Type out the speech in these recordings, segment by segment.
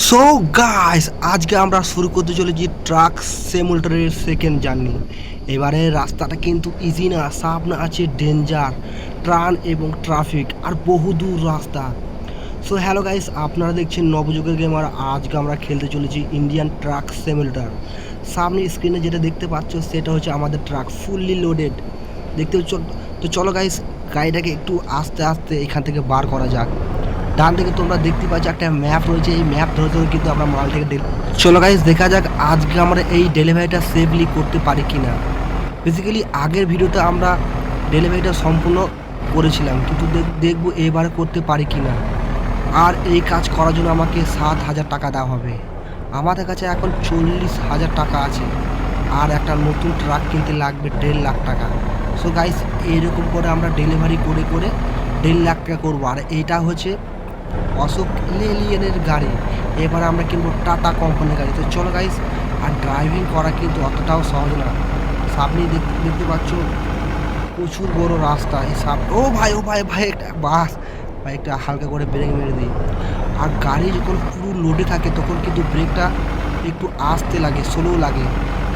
So guys, আজকে আমরা শুরু করতে চলেছি ট্রাক সিমুলেটরের সেকেন্ড জার্নি। এবারে রাস্তাটা কিন্তু ইজি না, সামনে আছে ডেঞ্জার, ট্রান এবং ট্রাফিক আর বহুদূর রাস্তা। সো হ্যালো গাইস, আপনারা দেখছেন নবযুগের গেমার। আজকে আমরা খেলতে চলেছি ইন্ডিয়ান ট্রাক সিমুলেটর। সামনে স্ক্রিনে যেটা দেখতে পাচ্ছ সেটা হচ্ছে আমাদের ট্রাক, ফুললি লোডেড দেখতে। তো চলো গাইস, গাড়িটাকে একটু আস্তে আস্তে এখান থেকে বার করা যাক। ডান দিকে তোমরা দেখতে পাচ্ছ একটা ম্যাপ রয়েছে, এই ম্যাপ ধরে ধরে কিন্তু আমরা মালটাকে চলো গাইস দেখা যাক আজকে আমরা এই ডেলিভারিটা সেফলি করতে পারি কিনা। বেসিক্যালি আগের ভিডিওতে আমরা ডেলিভারিটা সম্পূর্ণ করেছিলাম, কিন্তু দেখবো এবারে করতে পারি কিনা। আর এই কাজ করার জন্য আমাকে 7,000 টাকা দেওয়া হবে। আমাদের কাছে এখন 40,000 টাকা আছে, আর একটা নতুন ট্রাক কিনতে লাগবে 1.5 লাখ টাকা। সো গাইস, এইরকম করে আমরা ডেলিভারি করে করে 1.5 লাখ টাকা করবো। আর এইটা হচ্ছে অশোক লেলিয়ানের গাড়ি। এবার আমরা কিনবো টাটা কোম্পানির গাড়ি। তো চলো গাইস, আর ড্রাইভিং করা কিন্তু অতটাও সহজ না। সামনে দেখতে পাচ্ছ প্রচুর বড় রাস্তা। এই ও ভাই ও ভাই ভাই, একটা বাস ভাই, একটা হালকা করে ব্রেক মেরে দিই। আর গাড়ি যখন পুরো লোডে থাকে তখন কিন্তু ব্রেকটা একটু আস্তে লাগে, স্লো লাগে।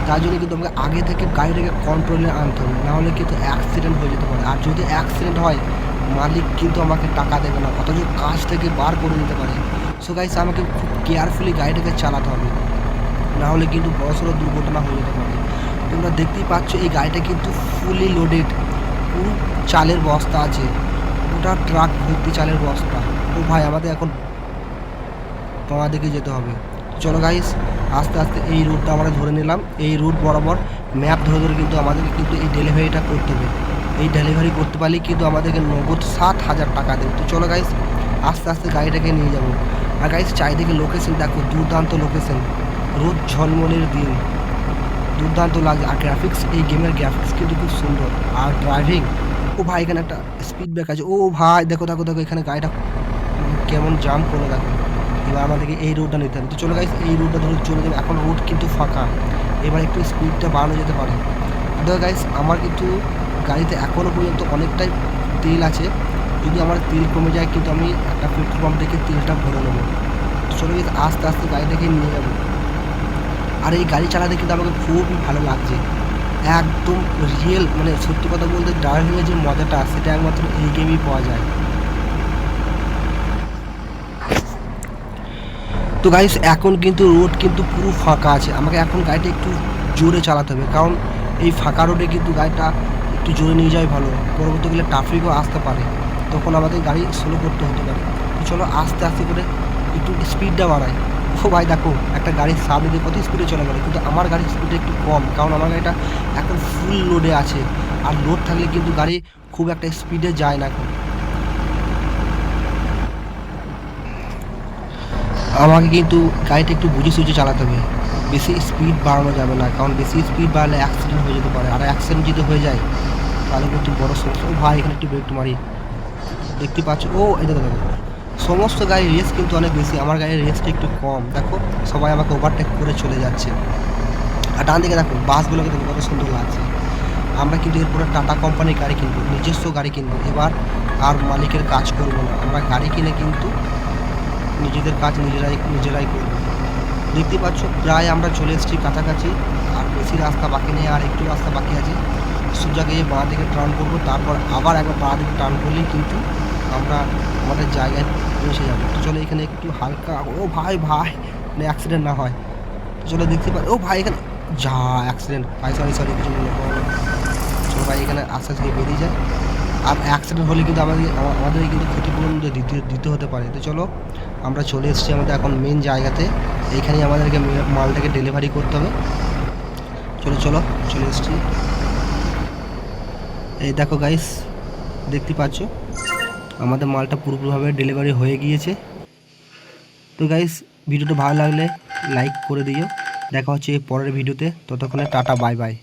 তার জন্য কিন্তু আমাকে আগে থেকে গাড়িটাকে কন্ট্রোলে আনতে হবে, নাহলে কিন্তু অ্যাক্সিডেন্ট হয়ে যেতে পারে। আর যদি অ্যাক্সিডেন্ট হয়, মালিক কিন্তু আমাকে টাকা দেবে না, অথচ কাজ থেকে বার করে দিতে পারে। সো গাইস, আমাকে খুব কেয়ারফুলি গাড়িটাকে চালাতে হবে, নাহলে কিন্তু বড়সড় দুর্ঘটনা হয়ে যেতে পারে। তোমরা দেখতেই পাচ্ছ এই গাড়িটা কিন্তু ফুলি লোডেড, পুরো চালের বস্তা আছে, ওটা ট্রাক ভর্তি চালের বস্তা। ও ভাই, আমাদের এখন বাঁ দিকে যেতে হবে। চলো গাইস, আস্তে আস্তে এই রুটটা আমরা ধরে নিলাম। এই রুট বরাবর ম্যাপ ধরে ধরে কিন্তু আমাদেরকে কিন্তু এই ডেলিভারিটা করতে হবে। এই ডেলিভারি করতে পারলে কিন্তু আমাদেরকে নগদ 7,000 টাকা দেবে। তো চলো গাইস, আস্তে আস্তে গাড়িটাকে নিয়ে যাবো। আর গাইস, চারিদিকে লোকেশন দেখো, দুর্দান্ত লোকেশন, রোদ ঝলমলের দিন, দুর্দান্ত লাগে। আর গ্রাফিক্স, এই গেমের গ্রাফিক্স কিন্তু খুব সুন্দর। আর ড্রাইভিং, ও ভাই এখানে একটা স্পিড ব্রেক আছে। ও ভাই দেখো দেখো দেখো, এখানে গাড়িটা কেমন জাম্প করে দেখো। এবার আমাদেরকে এই রোডটা নিতে হবে। তো চলো গাইস, এই রোডটা ধরে চলে যাবে। এখন রোড কিন্তু ফাঁকা, এবার একটু স্পিডটা বাড়ানো যেতে পারে। দেখো গাইস, আমার কিন্তু গাড়িতে এখনও পর্যন্ত অনেকটাই তেল আছে। যদি আমার তেল কমে যায় কিন্তু আমি একটা পেট্রোল পাম্প থেকে তেলটা ভরে নেবো। তো চলো গাইস, আস্তে আস্তে গাড়িটাকে নিয়ে যাবো। আর এই গাড়ি চালাতে কিন্তু আমাকে খুবই ভালো লাগছে, একদম রিয়েল। মানে সত্যি কথা বলতে, ড্রাইভিংয়ের যে মজাটা সেটা একমাত্র এই গেমেই পাওয়া যায়। তো গাইস, এখন কিন্তু রোড কিন্তু পুরো ফাঁকা আছে। আমাকে এখন গাড়িটা একটু জোরে চালাতে হবে, কারণ এই ফাঁকা রোডে কিন্তু গাড়িটা একটু জোরে নিয়ে যাওয়াই ভালো। পরবর্তী গেলে ট্রাফিকও আসতে পারে, তখন আমাদের গাড়ি স্লো করতে হতে পারে। তো চলো আস্তে আস্তে করে একটু স্পিডটা বাড়াই। ও ভাই দেখো, একটা গাড়ির সামনে দিয়ে কত স্পিডে চলে গেলো, কিন্তু আমার গাড়ির স্পিডটা একটু কম, কারণ আমার গাড়িটা এখন ফুল লোডে আছে। আর লোড থাকলে কিন্তু গাড়ি খুব একটা স্পিডে যায় না। এখন আমাকে কিন্তু গাড়িটা একটু বুঝে সুঝে চালাতে হবে, বেশি স্পিড বাড়ানো যাবে না, কারণ বেশি স্পিড বাড়ালে অ্যাক্সিডেন্ট হয়ে যেতে পারে। আর অ্যাক্সিডেন্ট যদি হয়ে যায় তাহলে কিন্তু বড় সমস্যা। ও ভাই, এখানে একটু ব্রেক মারি, দেখতে পাচ্ছ। ও এই দেখো দেখো, সমস্ত গাড়ির রেস কিন্তু অনেক বেশি, আমার গাড়ির রেসটা একটু কম। দেখো, সবাই আমাকে ওভারটেক করে চলে যাচ্ছে। আর ডান দিকে দেখো, বাসগুলোকে দেখো কত সুন্দর লাগছে। আমরা কিন্তু এরপরে টাটা কোম্পানির গাড়ি কিনবো, নিজস্ব গাড়ি কিনবো এবার। আর মালিকের কাজ করবো না, আমরা গাড়ি কিনে কিন্তু নিজেদের কাজ নিজেরাই করব। দেখতে পাচ্ছ, প্রায় আমরা চলে এসেছি কাছাকাছি। আর বেশি রাস্তা বাকি নেই, আর একটু রাস্তা বাকি আছে। সোজা গিয়ে বাঁ দিকে টার্ন করবো, তারপর আবার একবার বাঁ দিকে টার্ন করলেই কিন্তু আমরা আমাদের জায়গায় পৌঁছে যাবো। তো চলো এখানে একটু হালকা, ও ভাই ভাই, মানে অ্যাক্সিডেন্ট না হয়। তো চলো দেখতে পাই, ও ভাই এখানে যা অ্যাক্সিডেন্ট, ভাই সরি সরি কিছু মনে করো না। চলো ভাই, এখানে আস্তে আস্তে বেরিয়ে যায়। আর অ্যাক্সিডেন্ট হলে কিন্তু আমাদের কিন্তু ক্ষতিপূরণ দিতে হতে পারে। তো চলো, আমরা চলে এসেছি আমাদের এখন মেন জায়গাতে। এইখানেই আমাদেরকে মালটাকে ডেলিভারি করতে হবে। চলো চলো, চলে এসেছি। এই দেখো গাইস, দেখতে পাচ্ছ আমাদের মালটা পুরোপুরিভাবে ডেলিভারি হয়ে গিয়েছে। তো গাইস, ভিডিওটা ভালো লাগলে লাইক করে দিও। দেখা হচ্ছে পরের ভিডিওতে, ততক্ষণে টাটা, বাই বাই।